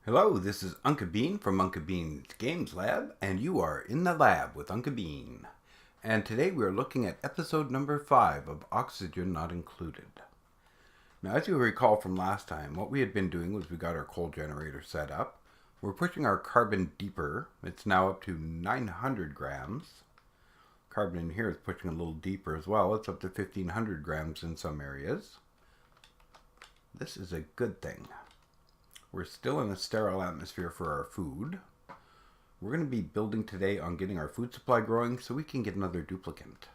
Hello, this is Unka Bean from Unka Bean's Games Lab, and you are in the lab with Unka Bean. And today we are looking at episode number 5 of Oxygen Not Included. Now, as you recall from last time, what we had been doing was we got our coal generator set up. We're pushing our carbon deeper. It's now up to 900 grams. Carbon in here is pushing a little deeper as well. It's up to 1500 grams in some areas. This is a good thing. We're still in a sterile atmosphere for our food. We're going to be building today on getting our food supply growing so we can get another duplicant.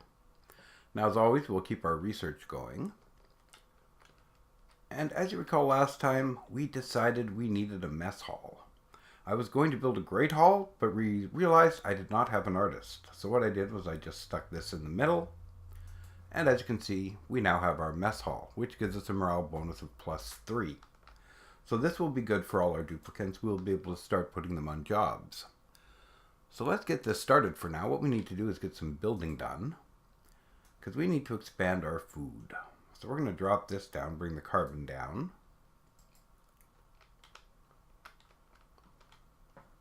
Now, as always, we'll keep our research going. And as you recall last time, we decided we needed a mess hall. I was going to build a great hall, but we realized I did not have an artist. So what I did was I just stuck this in the middle. And as you can see, we now have our mess hall, which gives us a morale bonus of +3. So this will be good for all our duplicants. We'll be able to start putting them on jobs. So let's get this started for now. What we need to do is get some building done, because we need to expand our food. So we're going to drop this down, bring the carbon down.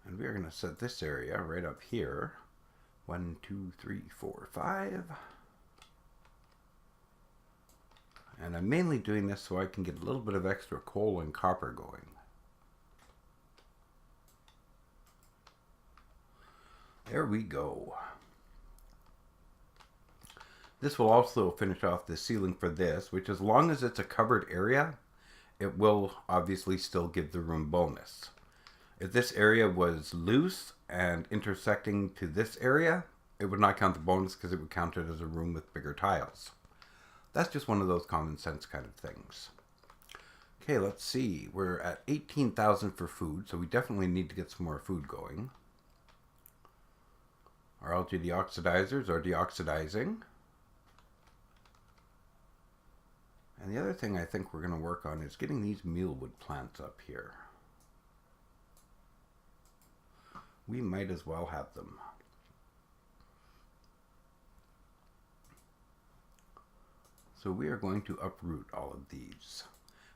And we are going to set this area right up here. 1, 2, 3, 4, 5. And I'm mainly doing this so I can get a little bit of extra coal and copper going. There we go. This will also finish off the ceiling for this, which as long as it's a covered area, it will obviously still give the room bonus. If this area was loose and intersecting to this area, it would not count the bonus because it would count it as a room with bigger tiles. That's just one of those common sense kind of things. Okay, let's see. We're at 18,000 for food, so we definitely need to get some more food going. Our algae deoxidizers are deoxidizing. And the other thing I think we're going to work on is getting these mealwood plants up here. We might as well have them. So we are going to uproot all of these.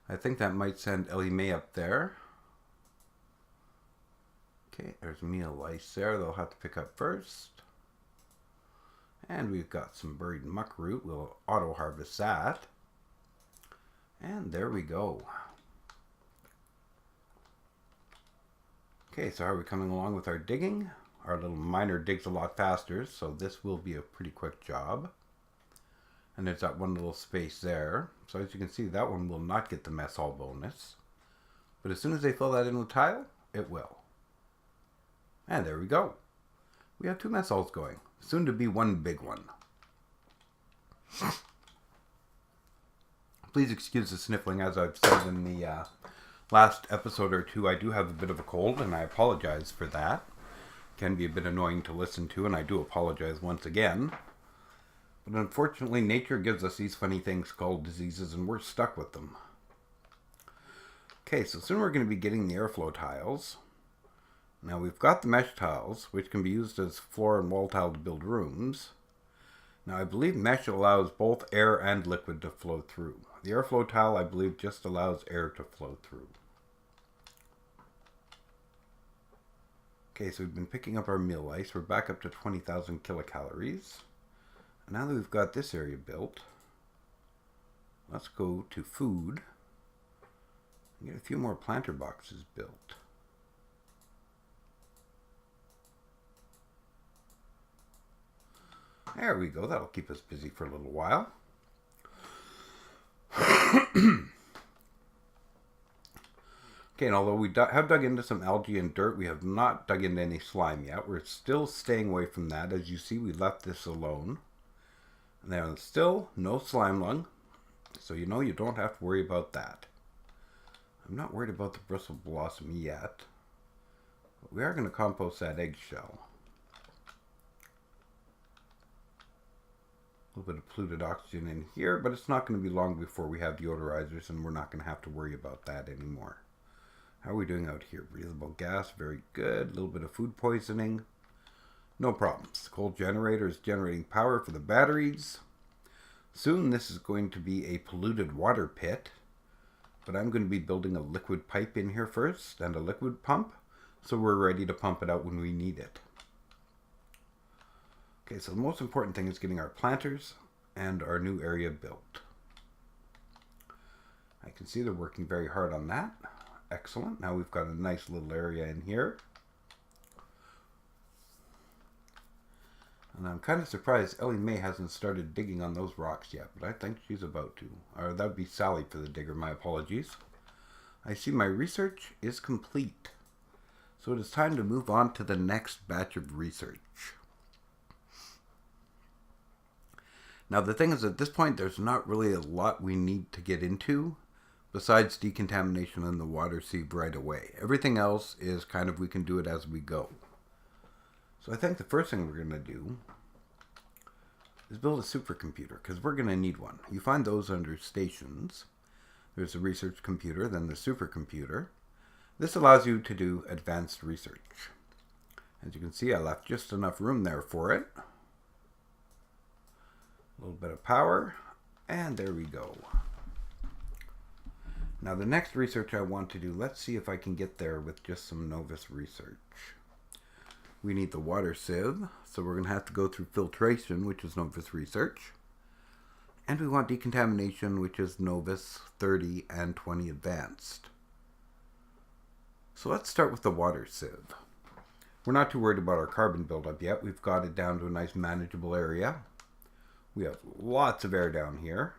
I think that might send Ellie Mae up there. Okay, there's meal lice there. They'll have to pick up first. And we've got some buried muck root. We'll auto harvest that. And there we go. Okay, so how are we coming along with our digging? Our little miner digs a lot faster, so this will be a pretty quick job. And there's that one little space there. So as you can see, that one will not get the mess hall bonus. But as soon as they fill that in with tile, it will. And there we go. We have 2 mess halls going. Soon to be one big one. Please excuse the sniffling. As I've said in the last episode or 2, I do have a bit of a cold, and I apologize for that. It can be a bit annoying to listen to, and I do apologize once again. But unfortunately, nature gives us these funny things called diseases, and we're stuck with them. Okay, so soon we're going to be getting the airflow tiles. Now we've got the mesh tiles, which can be used as floor and wall tile to build rooms. Now I believe mesh allows both air and liquid to flow through. The airflow tile, I believe, just allows air to flow through. Okay, so we've been picking up our meal lice. We're back up to 20,000 kilocalories. Now that we've got this area built, let's go to food and get a few more planter boxes built. There we go. That'll keep us busy for a little while. Okay, and although we have dug into some algae and dirt, we have not dug into any slime yet. We're still staying away from that. As you see, we left this alone. And there's still no slime lung, so you know you don't have to worry about that. I'm not worried about the bristle blossom yet, but we are going to compost that eggshell. A little bit of polluted oxygen in here, but it's not going to be long before we have deodorizers, and we're not going to have to worry about that anymore. How are we doing out here? Breathable gas, very good. A little bit of food poisoning. No problems. The coal generator is generating power for the batteries. Soon this is going to be a polluted water pit. but I'm going to be building a liquid pipe in here first and a liquid pump, so we're ready to pump it out when we need it. Okay, so the most important thing is getting our planters and our new area built. I can see they're working very hard on that. Excellent. Now we've got a nice little area in here. And I'm kind of surprised Ellie Mae hasn't started digging on those rocks yet, but I think she's about to. Or that would be Sally for the digger, my apologies. I see my research is complete. So it is time to move on to the next batch of research. Now the thing is, at this point there's not really a lot we need to get into besides decontamination in the water sieve right away. Everything else is kind of, we can do it as we go. So I think the first thing we're going to do is build a supercomputer, because we're going to need one. You find those under stations. There's the research computer, then the supercomputer. This allows you to do advanced research. As you can see, I left just enough room there for it. A little bit of power, and there we go. Now the next research I want to do, let's see if I can get there with just some Novus research. We need the water sieve, so we're going to have to go through filtration, which is Novus research. And we want decontamination, which is Novus 30 and 20 advanced. So let's start with the water sieve. We're not too worried about our carbon buildup yet. We've got it down to a nice manageable area. We have lots of air down here.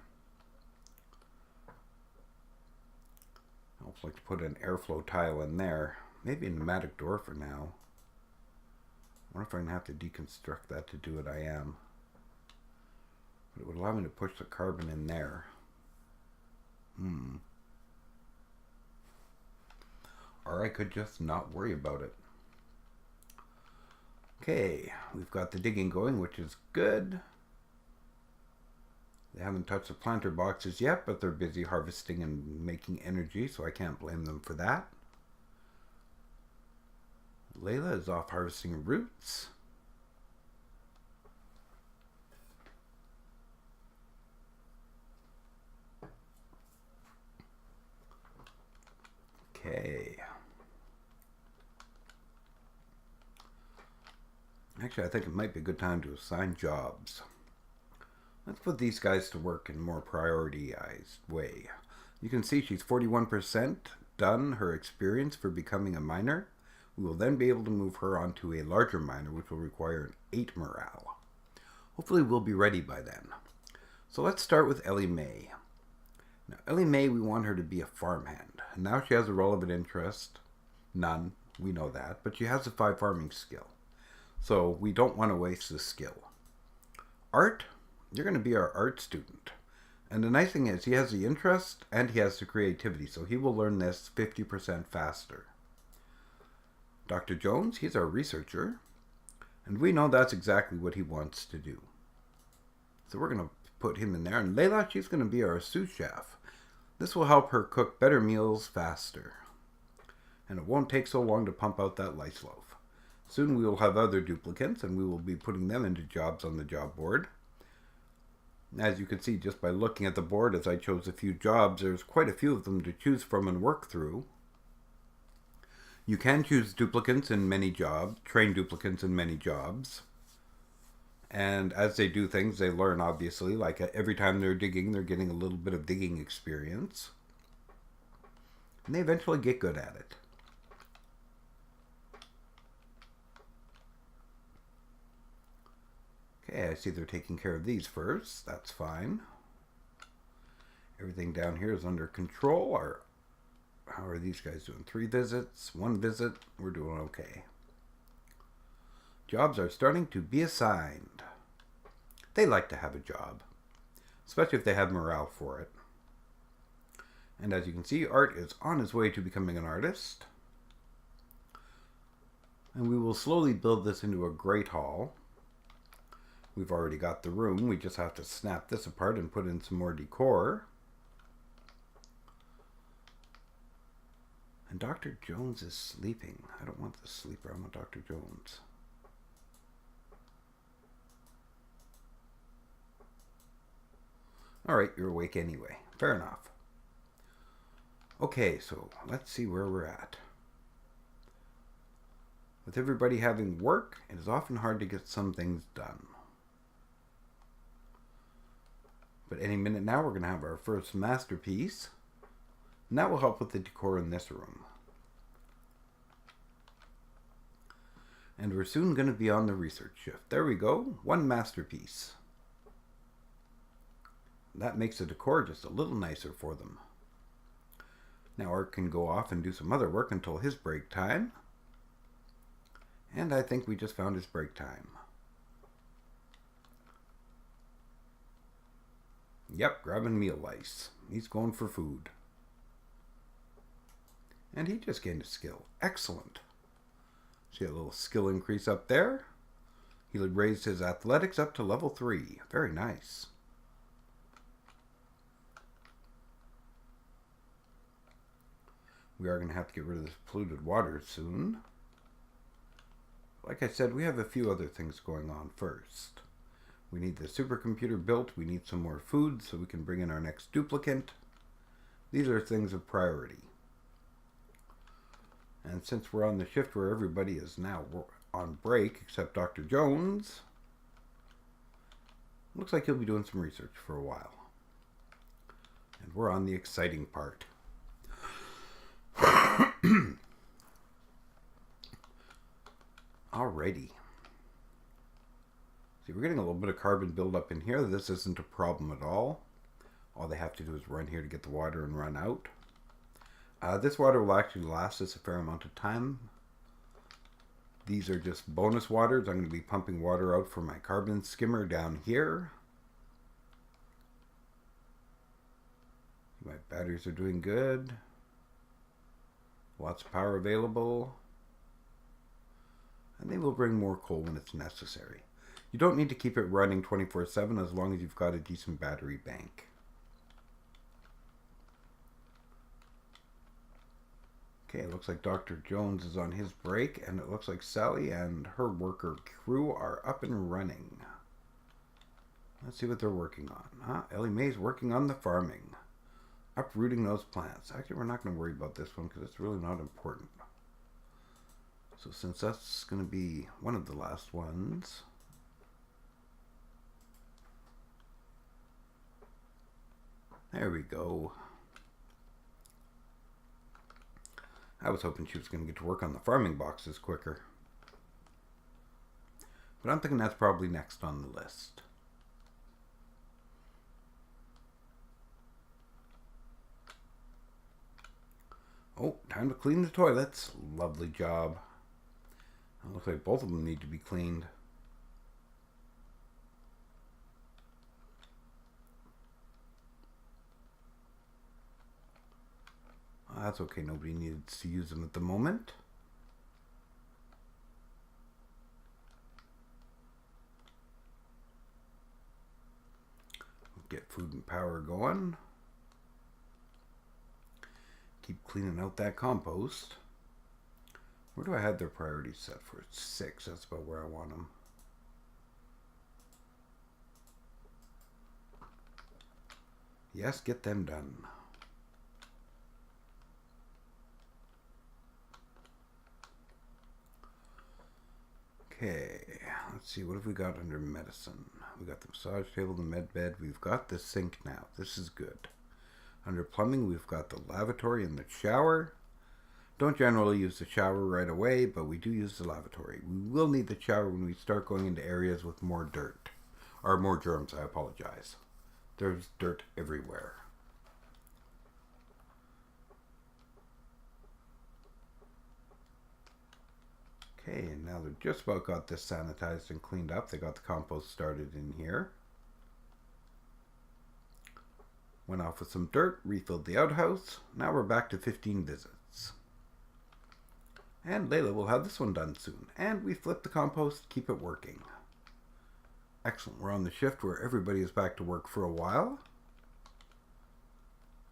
I'd also like to put an airflow tile in there. Maybe a pneumatic door for now. I wonder if I'm going to have to deconstruct that to do it. I am. But it would allow me to push the carbon in there. Or I could just not worry about it. Okay, we've got the digging going, which is good. They haven't touched the planter boxes yet, but they're busy harvesting and making energy, so I can't blame them for that. Layla is off harvesting roots. Okay. Actually, I think it might be a good time to assign jobs. Let's put these guys to work in a more prioritized way. You can see she's 41% done her experience for becoming a miner. We will then be able to move her onto a larger miner, which will require an 8 morale. Hopefully we'll be ready by then. So let's start with Ellie Mae. Now Ellie Mae, we want her to be a farmhand. And now she has a relevant interest. None, we know that. But she has a 5 farming skill. So we don't want to waste this skill. Art, you're going to be our art student. And the nice thing is he has the interest and he has the creativity. So he will learn this 50% faster. Dr. Jones, he's our researcher, and we know that's exactly what he wants to do. So we're going to put him in there, and Layla, she's going to be our sous chef. This will help her cook better meals faster, and it won't take so long to pump out that lice loaf. Soon we will have other duplicants, and we will be putting them into jobs on the job board. As you can see just by looking at the board as I chose a few jobs, there's quite a few of them to choose from and work through. You can choose duplicants in many jobs, train duplicants in many jobs. And as they do things, they learn, obviously. Like every time they're digging, they're getting a little bit of digging experience. And they eventually get good at it. Okay, I see they're taking care of these first. That's fine. Everything down here is under control. How are these guys doing? 3 visits, 1 visit. We're doing okay. Jobs are starting to be assigned. They like to have a job, especially if they have morale for it. And as you can see, Art is on his way to becoming an artist. And we will slowly build this into a great hall. We've already got the room. We just have to snap this apart and put in some more decor. And Dr. Jones is sleeping. I don't want the sleeper. I want Dr. Jones. All right, you're awake anyway. Fair enough. Okay, so let's see where we're at. With everybody having work, it is often hard to get some things done. But any minute now, we're going to have our first masterpiece. And that will help with the decor in this room. And we're soon going to be on the research shift. There we go. One masterpiece. That makes the decor just a little nicer for them. Now Art can go off and do some other work until his break time. And I think we just found his break time. Yep, grabbing meal ice. He's going for food. And he just gained a skill. Excellent. See a little skill increase up there. He raised his athletics up to level 3. Very nice. We are going to have to get rid of this polluted water soon. Like I said, we have a few other things going on first. We need the supercomputer built. We need some more food so we can bring in our next duplicate. These are things of priority. And since we're on the shift where everybody is now on break, except Dr. Jones, looks like he'll be doing some research for a while. And we're on the exciting part. Alrighty. See, we're getting a little bit of carbon buildup in here. This isn't a problem at all. All they have to do is run here to get the water and run out. This water will actually last us a fair amount of time. These are just bonus waters. I'm going to be pumping water out for my carbon skimmer down here. My batteries are doing good. Lots of power available. And they will bring more coal when it's necessary. You don't need to keep it running 24/7 as long as you've got a decent battery bank. Okay, it looks like Dr. Jones is on his break, and it looks like Sally and her worker crew are up and running. Let's see what they're working on. Ellie Mae's working on the farming. Uprooting those plants. Actually, we're not going to worry about this one because it's really not important. So since that's going to be one of the last ones, there we go. I was hoping she was going to get to work on the farming boxes quicker. But I'm thinking that's probably next on the list. Oh, time to clean the toilets. Lovely job. It looks like both of them need to be cleaned. That's okay, nobody needs to use them at the moment. Get food and power going. Keep cleaning out that compost. Where do I have their priorities set for? 6, that's about where I want them. Yes, get them done. Okay, let's see, what have we got under medicine? We got the massage table, the med bed. We've got the sink now. This is good. Under plumbing, we've got the lavatory and the shower. Don't generally use the shower right away, but we do use the lavatory. We will need the shower when we start going into areas with more dirt. Or more germs, I apologize. There's dirt everywhere. Okay, and now they've just about got this sanitized and cleaned up. They got the compost started in here. Went off with some dirt, refilled the outhouse. Now we're back to 15 visits. And Layla will have this one done soon. And we flip the compost, keep it working. Excellent. We're on the shift where everybody is back to work for a while.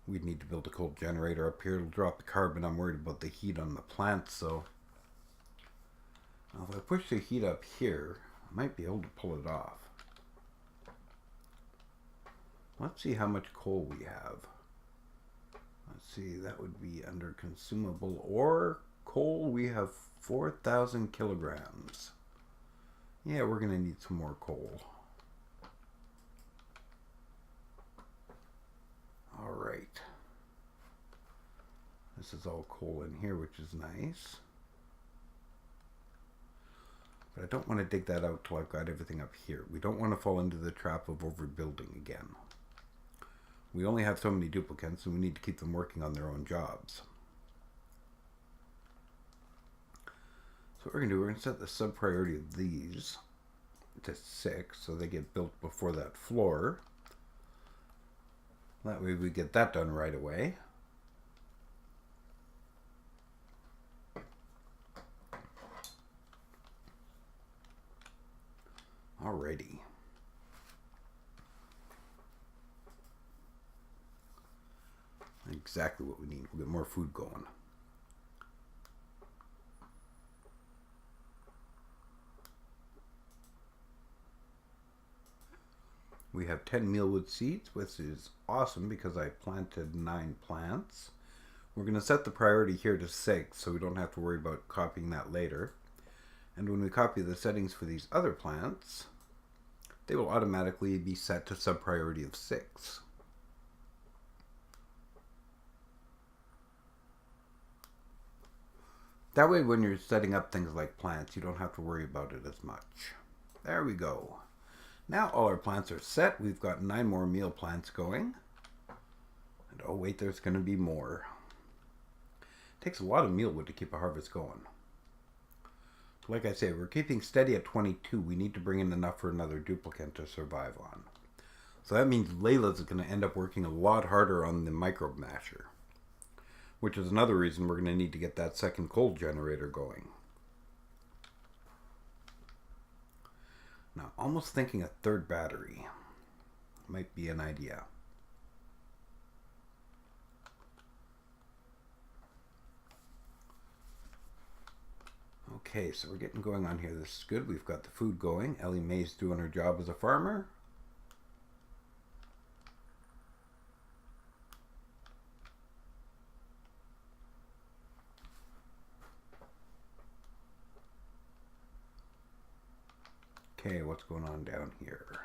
We'd need to build a cold generator up here. It'll drop the carbon. I'm worried about the heat on the plants, so now if I push the heat up here, I might be able to pull it off. Let's see how much coal we have. Let's see, that would be under consumable ore. Coal, we have 4,000 kilograms. Yeah, we're going to need some more coal. All right. This is all coal in here, which is nice. But I don't want to dig that out till I've got everything up here. We don't want to fall into the trap of overbuilding again. We only have so many duplicates, and we need to keep them working on their own jobs. So what we're going to do, we're going to set the sub-priority of these to 6, so they get built before that floor. That way we get that done right away. Alrighty. Exactly what we need. We'll get more food going. We have 10 mealwood seeds, which is awesome because I planted 9 plants. We're going to set the priority here to 6 so we don't have to worry about copying that later. And when we copy the settings for these other plants, they will automatically be set to sub-priority of 6. That way when you're setting up things like plants, you don't have to worry about it as much. There we go. Now all our plants are set. We've got 9 more meal plants going. And oh wait, there's going to be more. It takes a lot of mealwood to keep a harvest going. Like I say, we're keeping steady at 22. We need to bring in enough for another duplicate to survive on. So that means Layla's going to end up working a lot harder on the microbe masher. Which is another reason we're going to need to get that second coal generator going. Now, almost thinking a third battery might be an idea. Okay, so we're getting going on here. This is good. We've got the food going. Ellie Mae's doing her job as a farmer. Okay, what's going on down here?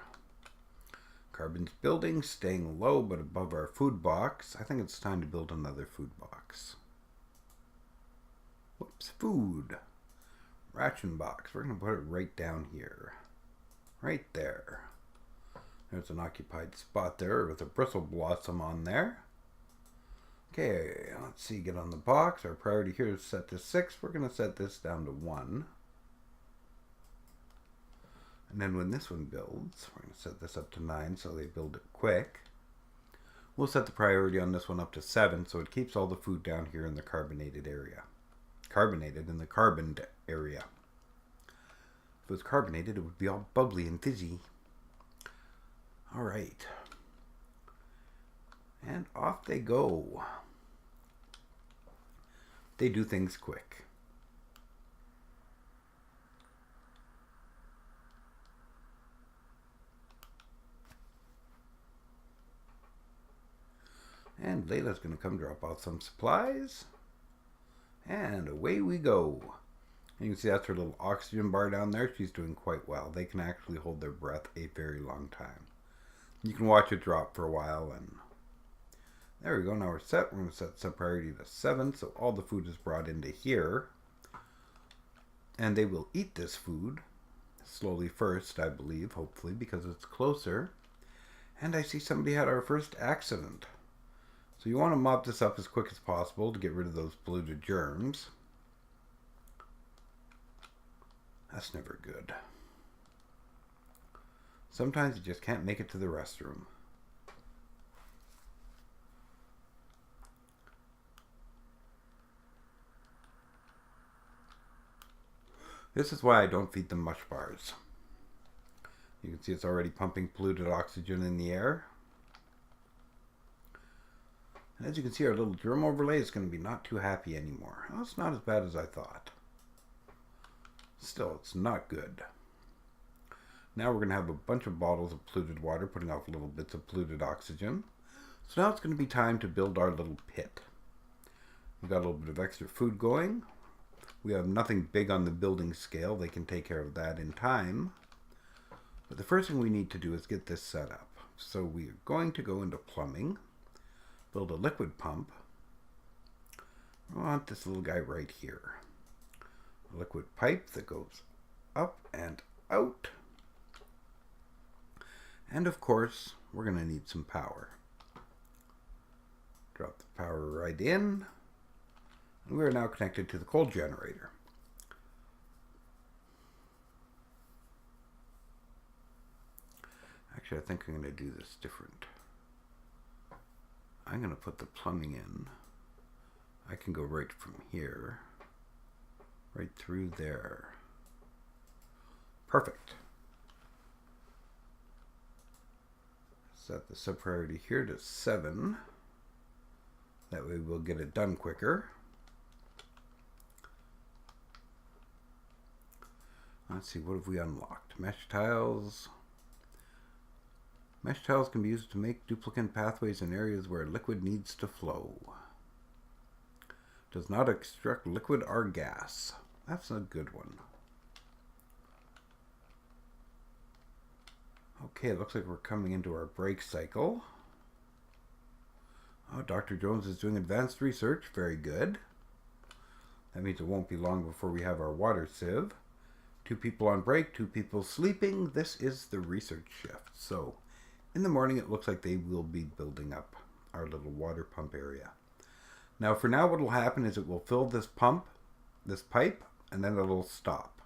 Carbon's building, staying low but above our food box. I think it's time to build another food box. Whoops, food. Ration box. We're going to put it right down here. Right there. There's an occupied spot there with a bristle blossom on there. Okay, let's see, get on the box. Our priority here is set to 6. We're going to set this down to 1. And then when this one builds, we're going to set this up to 9 so they build it quick. We'll set the priority on this one up to 7 so it keeps all the food down here in the carbonated area. Carbonated in the carboned area. If it was carbonated, it would be all bubbly and fizzy. Alright. And off they go. They do things quick. And Layla's going to come drop off some supplies. And away we go. And you can see that's her little oxygen bar down there. She's doing quite well. They can actually hold their breath a very long time. You can watch it drop for a while. And there we go. Now we're set. We're going to set sub priority to 7. So all the food is brought into here. And they will eat this food slowly first, I believe, hopefully, because it's closer. And I see somebody had our first accident. So you want to mop this up as quick as possible to get rid of those polluted germs. That's never good. Sometimes you just can't make it to the restroom. This is why I don't feed them mush bars. You can see it's already pumping polluted oxygen in the air. And as you can see, our little germ overlay is going to be not too happy anymore. Well, it's not as bad as I thought. Still, it's not good. Now we're going to have a bunch of bottles of polluted water putting off little bits of polluted oxygen. So now it's going to be time to build our little pit. We've got a little bit of extra food going. We have nothing big on the building scale. They can take care of that in time. But the first thing we need to do is get this set up. So we are going to go into plumbing, build a liquid pump. I want this little guy right here. A liquid pipe that goes up and out. And of course, we're going to need some power. Drop the power right in. And we are now connected to the coal generator. Actually, I think I'm going to do this different. I'm going to put the plumbing in. I can go right from here, right through there. Perfect. Set the sub-priority here to 7. That way we'll get it done quicker. Let's see, what have we unlocked? Mesh tiles. Mesh tiles can be used to make duplicate pathways in areas where liquid needs to flow. Does not extract liquid or gas. That's a good one. Okay, it looks like we're coming into our break cycle. Oh, Dr. Jones is doing advanced research. Very good. That means it won't be long before we have our water sieve. 2 people on break, 2 people sleeping. This is the research shift. So in the morning, it looks like they will be building up our little water pump area. Now, for now, what will happen is it will fill this pipe, and then it'll stop.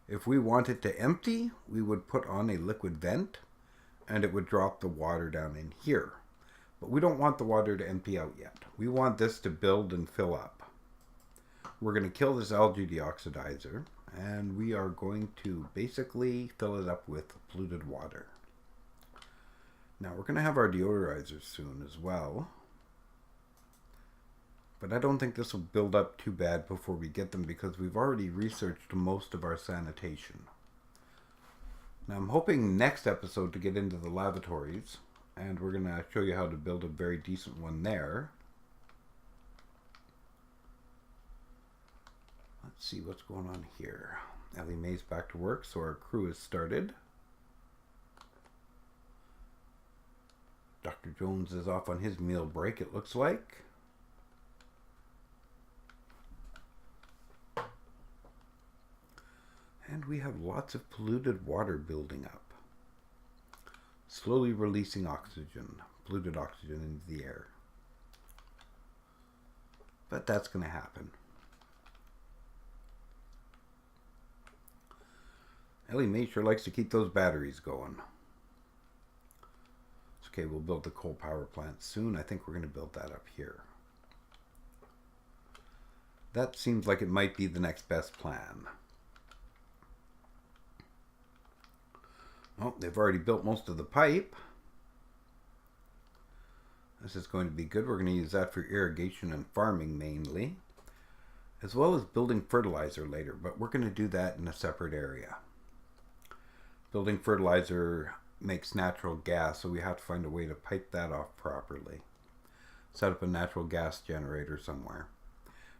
If we want it to empty, we would put on a liquid vent, and it would drop the water down in here. But we don't want the water to empty out yet. We want this to build and fill up. We're going to kill this algae deoxidizer, and we are going to basically fill it up with polluted water. Now, we're going to have our deodorizers soon as well. But I don't think this will build up too bad before we get them because we've already researched most of our sanitation. Now I'm hoping next episode to get into the lavatories, and we're going to show you how to build a very decent one there. Let's see what's going on here. Ellie Mae's back to work, so our crew has started. Dr. Jones is off on his meal break, it looks like. And we have lots of polluted water building up. Slowly releasing oxygen, polluted oxygen into the air. But that's going to happen. Ellie Mae sure likes to keep those batteries going. Okay, we'll build the coal power plant soon. I think we're going to build that up here. That seems like it might be the next best plan. Oh, they've already built most of the pipe. This is going to be good. We're going to use that for irrigation and farming mainly, as well as building fertilizer later, but we're going to do that in a separate area. Building fertilizer makes natural gas, so we have to find a way to pipe that off properly. Set up a natural gas generator somewhere.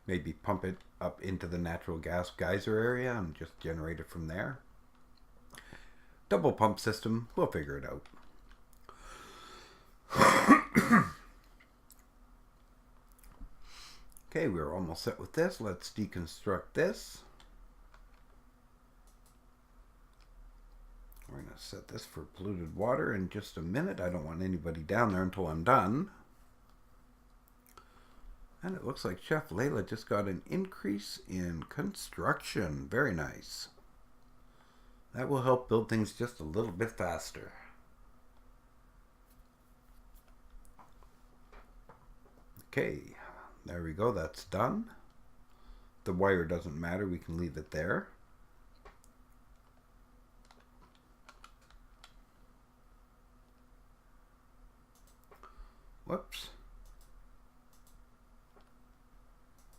Maybe pump it up into the natural gas geyser area and just generate it from there. Double pump system, we'll figure it out. Okay, we're almost set with this. Let's deconstruct this. We're going to set this for polluted water in just a minute. I don't want anybody down there until I'm done. And it looks like Chef Layla just got an increase in construction. Very nice. That will help build things just a little bit faster. Okay, there we go. That's done. The wire doesn't matter. We can leave it there. Whoops.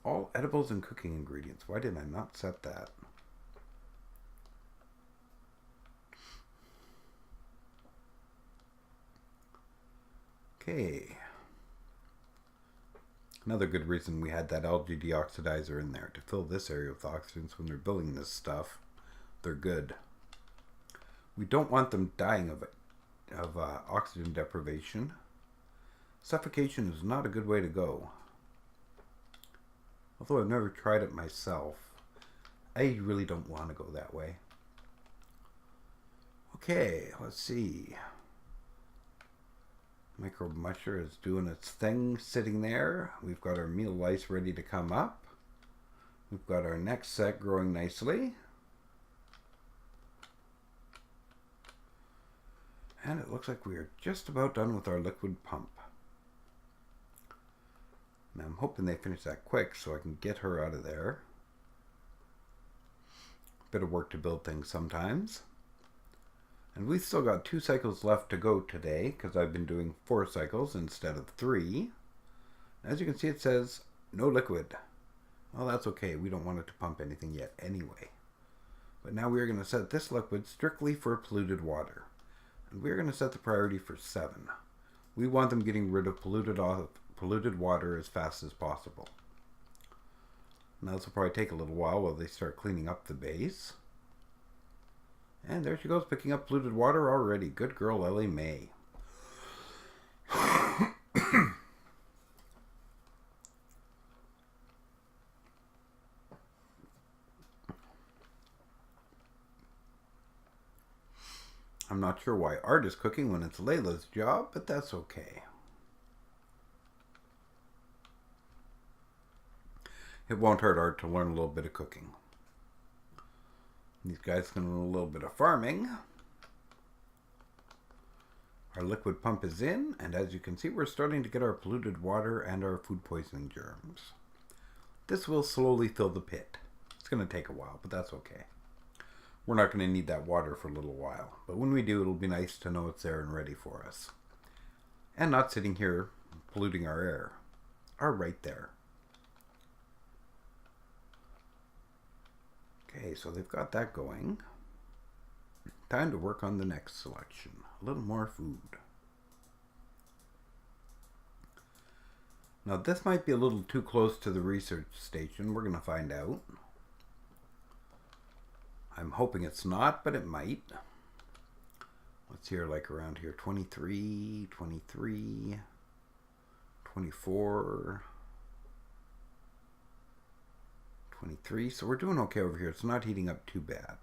All edibles and cooking ingredients. Why did I not set that? Okay. Another good reason we had that algae deoxidizer in there, to fill this area with oxygen, so when they're building this stuff, they're good. We don't want them dying of oxygen deprivation. Suffocation is not a good way to go. Although I've never tried it myself, I really don't want to go that way. Okay, let's see. Microbe musher is doing its thing sitting there. We've got our meal lice ready to come up. We've got our next set growing nicely. And it looks like we are just about done with our liquid pump. Now I'm hoping they finish that quick so I can get her out of there. Bit of work to build things sometimes. And we've still got 2 cycles left to go today, because I've been doing 4 cycles instead of 3. As you can see, it says no liquid. Well, that's okay. We don't want it to pump anything yet anyway. But now we are going to set this liquid strictly for polluted water. And we're going to set the priority for 7. We want them getting rid of polluted water as fast as possible. Now this will probably take a little while they start cleaning up the base. And there she goes, picking up polluted water already. Good girl, Ellie Mae. I'm not sure why Art is cooking when it's Layla's job, but that's okay. It won't hurt Art to learn a little bit of cooking. These guys can do a little bit of farming. Our liquid pump is in, and as you can see, we're starting to get our polluted water and our food poisoning germs. This will slowly fill the pit. It's going to take a while, but that's okay. We're not going to need that water for a little while, but when we do, it'll be nice to know it's there and ready for us. And not sitting here polluting our air. Are right there. Okay, so they've got that going. Time to work on the next selection. A little more food. Now this might be a little too close to the research station. We're going to find out. I'm hoping it's not, but it might. What's here like around here? 23, 23, 24... 23, so we're doing okay over here. It's not heating up too bad.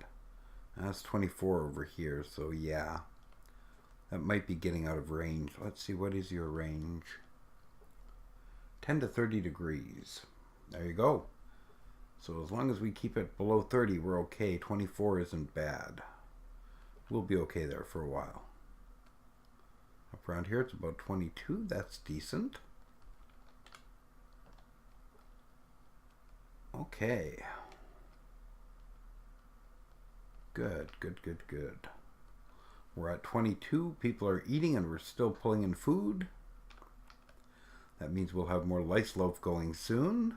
That's 24 over here, so yeah. That might be getting out of range. Let's see, what is your range? 10 to 30 degrees. There you go. So as long as we keep it below 30, we're okay. 24 isn't bad. We'll be okay there for a while. Up around here, it's about 22. That's decent. Okay. Good, good, good, good. We're at 22. People are eating and we're still pulling in food. That means we'll have more lice loaf going soon.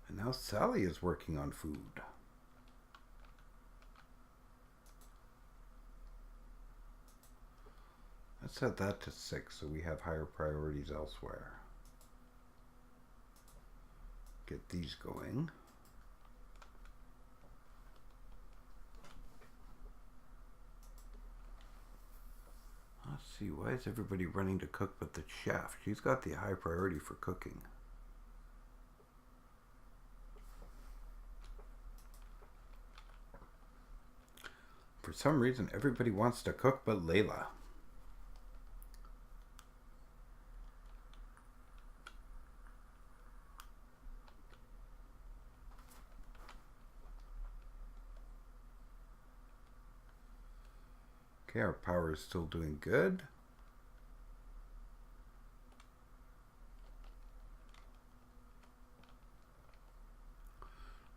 And now Sally is working on food. Let's set that to 6 so we have higher priorities elsewhere. Get these going. Let's see, why is everybody running to cook but the chef? She's got the high priority for cooking. For some reason, everybody wants to cook but Layla. Okay, our power is still doing good.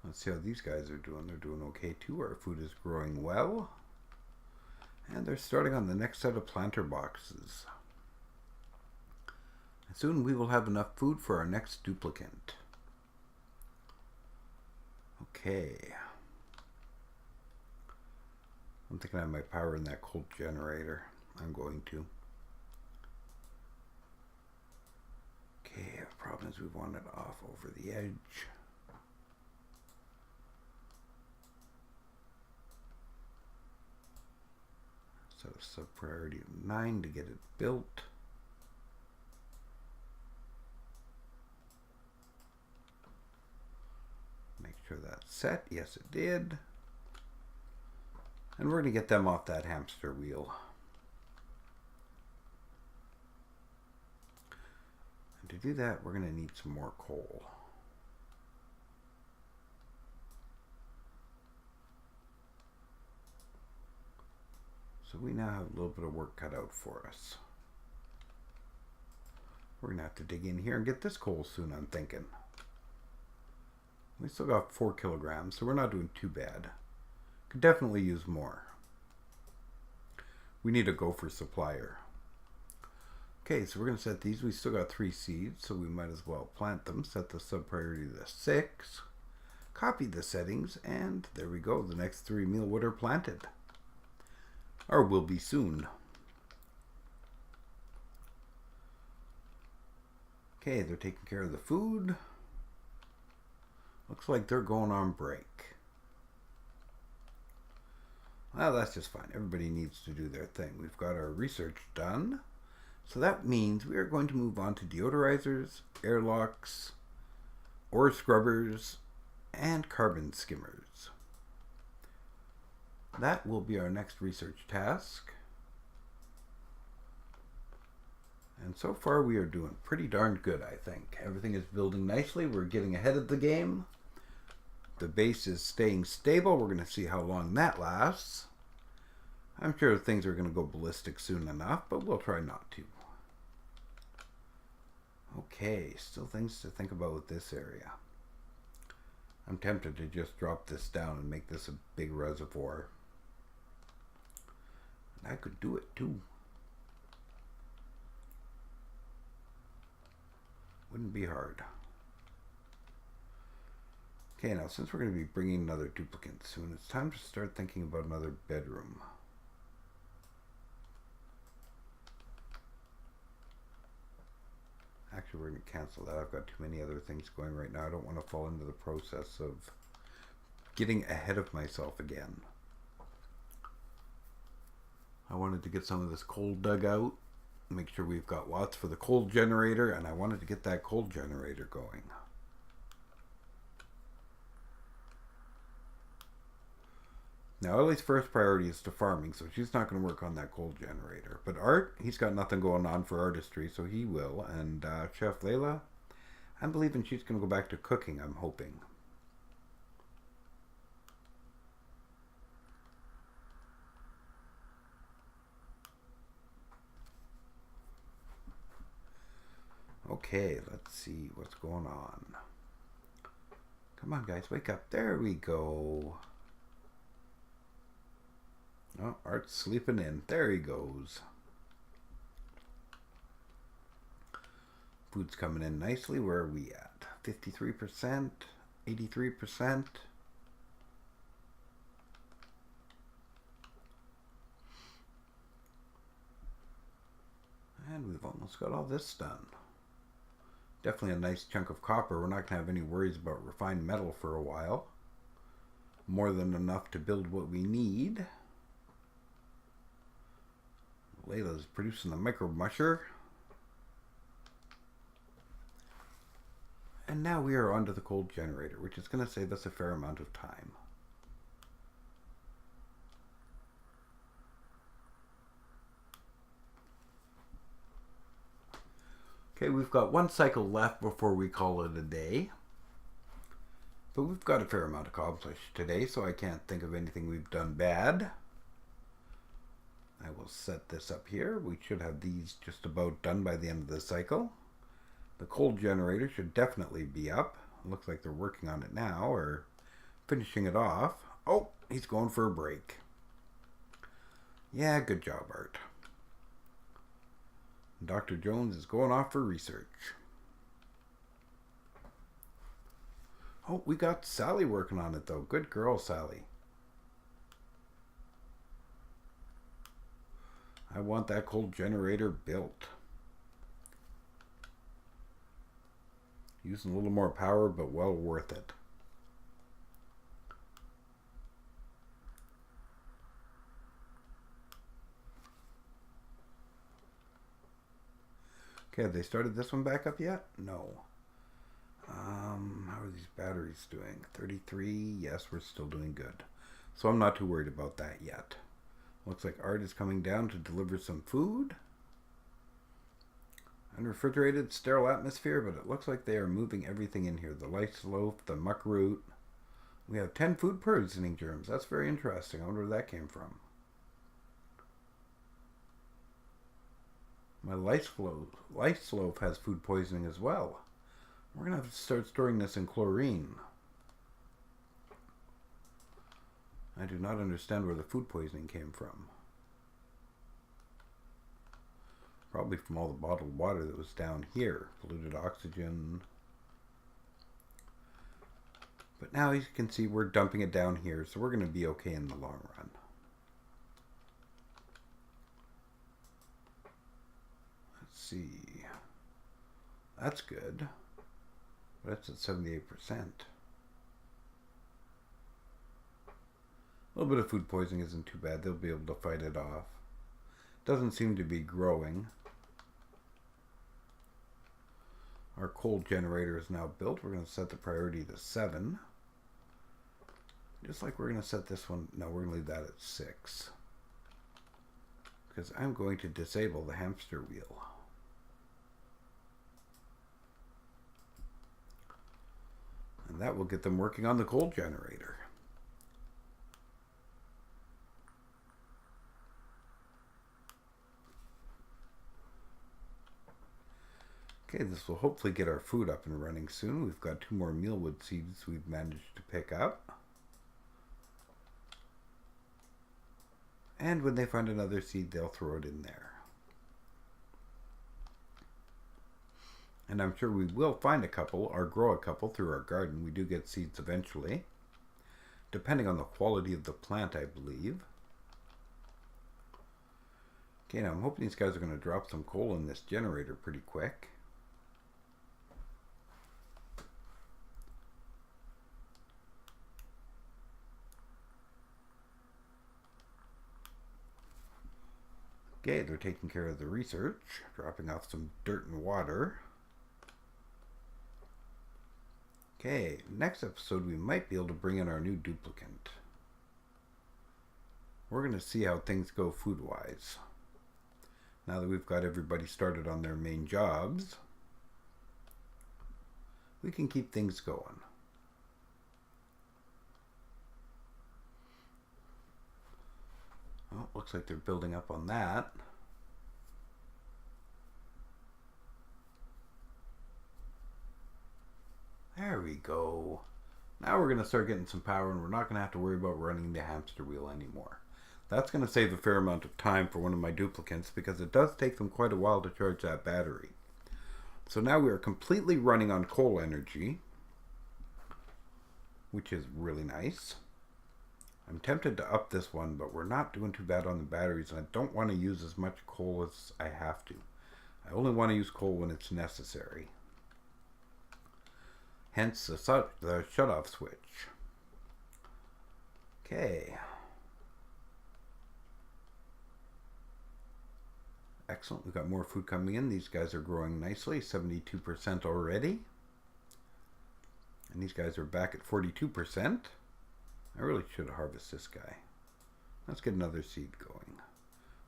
Let's see how these guys are doing. They're doing okay too. Our food is growing well. And they're starting on the next set of planter boxes. And soon we will have enough food for our next duplicant. Okay. I'm thinking I might power in that cold generator. I'm going to. Okay, the problem is we want it off over the edge. Set a sub priority of 9 to get it built. Make sure that's set. Yes, it did. And we're going to get them off that hamster wheel. And to do that, we're going to need some more coal. So we now have a little bit of work cut out for us. We're going to have to dig in here and get this coal soon, I'm thinking. We still got 4 kilograms, so we're not doing too bad. Could definitely use more. We need a gopher supplier. Okay, so we're going to set these. We still got 3 seeds, so we might as well plant them. Set the sub priority to 6. Copy the settings, and there we go. The next 3 mealwood are planted. Or will be soon. Okay, they're taking care of the food. Looks like they're going on break. Well, that's just fine. Everybody needs to do their thing. We've got our research done. So that means we are going to move on to deodorizers, airlocks, ore scrubbers, and carbon skimmers. That will be our next research task. And so far we are doing pretty darn good, I think. Everything is building nicely. We're getting ahead of the game. The base is staying stable. We're going to see how long that lasts. I'm sure things are going to go ballistic soon enough, but we'll try not to. Okay, still things to think about with this area. I'm tempted to just drop this down and make this a big reservoir. And I could do it too. Wouldn't be hard. Okay, now since we're going to be bringing another duplicate soon, it's time to start thinking about another bedroom. Actually, we're going to cancel that. I've got too many other things going right now. I don't want to fall into the process of getting ahead of myself again. I wanted to get some of this coal dug out, make sure we've got lots for the coal generator, and I wanted to get that coal generator going. Now, Ellie's first priority is to farming, so she's not going to work on that coal generator. But Art, he's got nothing going on for artistry, so he will. And Chef Layla, I'm believing she's going to go back to cooking, I'm hoping. Okay, let's see what's going on. Come on, guys, wake up. There we go. Oh, Art's sleeping in. There he goes. Food's coming in nicely. Where are we at? 53%, 83%. And we've almost got all this done. Definitely a nice chunk of copper. We're not going to have any worries about refined metal for a while. More than enough to build what we need. Layla's producing the micro musher. And now we are onto the coal generator, which is going to save us a fair amount of time. Okay, we've got one cycle left before we call it a day. But we've got a fair amount accomplished today, so I can't think of anything we've done bad. I will set this up here. We should have these just about done by the end of the cycle. The coal generator should definitely be up. It looks like they're working on it now, or finishing it off. Oh, he's going for a break. Yeah, good job, Art. Dr. Jones is going off for research. Oh, we got Sally working on it, though. Good girl, Sally. I want that coal generator built. Using a little more power, but well worth it. Okay, have they started this one back up yet? No. How are these batteries doing? 33? Yes, we're still doing good. So I'm not too worried about that yet. Looks like Art is coming down to deliver some food. Unrefrigerated, sterile atmosphere, but it looks like they are moving everything in here. The lice loaf, the muck root. We have 10 food poisoning germs. That's very interesting. I wonder where that came from. My lice loaf has food poisoning as well. We're going to have to start storing this in chlorine. I do not understand where the food poisoning came from. Probably from all the bottled water that was down here. Polluted oxygen. But now you can see we're dumping it down here, so we're going to be okay in the long run. Let's see. That's good. But that's at 78%. A little bit of food poisoning isn't too bad. They'll be able to fight it off. Doesn't seem to be growing. Our coal generator is now built. We're going to set the priority to 7. Just like we're going to set this one. No, we're going to leave that at 6. Because I'm going to disable the hamster wheel. And that will get them working on the coal generator. Okay, this will hopefully get our food up and running soon. We've got 2 more mealwood seeds we've managed to pick up. And when they find another seed, they'll throw it in there. And I'm sure we will find a couple or grow a couple through our garden. We do get seeds eventually, depending on the quality of the plant, I believe. Okay, now I'm hoping these guys are going to drop some coal in this generator pretty quick. Okay, they're taking care of the research, dropping off some dirt and water. Okay, next episode we might be able to bring in our new duplicant. We're going to see how things go food-wise. Now that we've got everybody started on their main jobs, we can keep things going. Well, looks like they're building up on that. There we go. Now we're going to start getting some power, and we're not going to have to worry about running the hamster wheel anymore. That's going to save a fair amount of time for one of my duplicants, because it does take them quite a while to charge that battery. So now we are completely running on coal energy, which is really nice. I'm tempted to up this one, but we're not doing too bad on the batteries, and I don't want to use as much coal as I have to. I only want to use coal when it's necessary. Hence the shut-off switch. Okay. Excellent. We've got more food coming in. These guys are growing nicely. 72% already. And these guys are back at 42%. I really should harvest this guy. Let's get another seed going.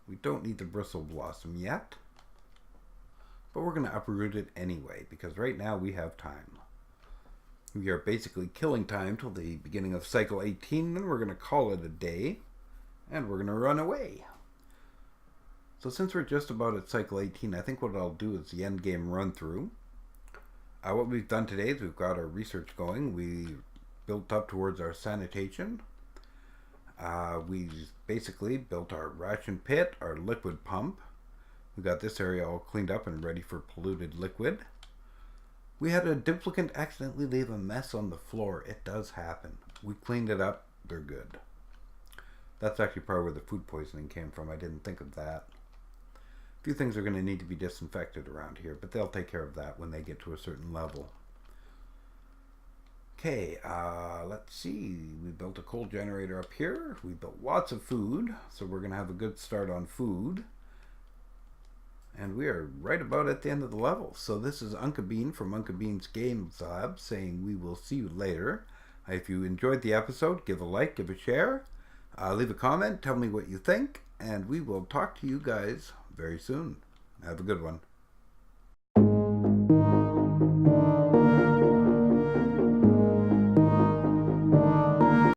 We don't need the bristle blossom yet, but we're going to uproot it anyway, because right now we have time. We are basically killing time till the beginning of cycle 18, then we're going to call it a day, and we're going to run away. So since we're just about at cycle 18, I think what I'll do is the end game run through. What we've done today is we've got our research going. We built up towards our sanitation. We basically built our ration pit, our liquid pump. We got this area all cleaned up and ready for polluted liquid. We had a duplicant accidentally leave a mess on the floor. It does happen. We cleaned it up. They're good. That's actually probably where the food poisoning came from. I didn't think of that. A few things are going to need to be disinfected around here, but they'll take care of that when they get to a certain level. Okay, let's see. We built a coal generator up here. We built lots of food, so we're going to have a good start on food. And we are right about at the end of the level. So this is Unka Bean from Unka Bean's Games Lab saying we will see you later. If you enjoyed the episode, give a like, give a share, leave a comment, tell me what you think, and we will talk to you guys very soon. Have a good one.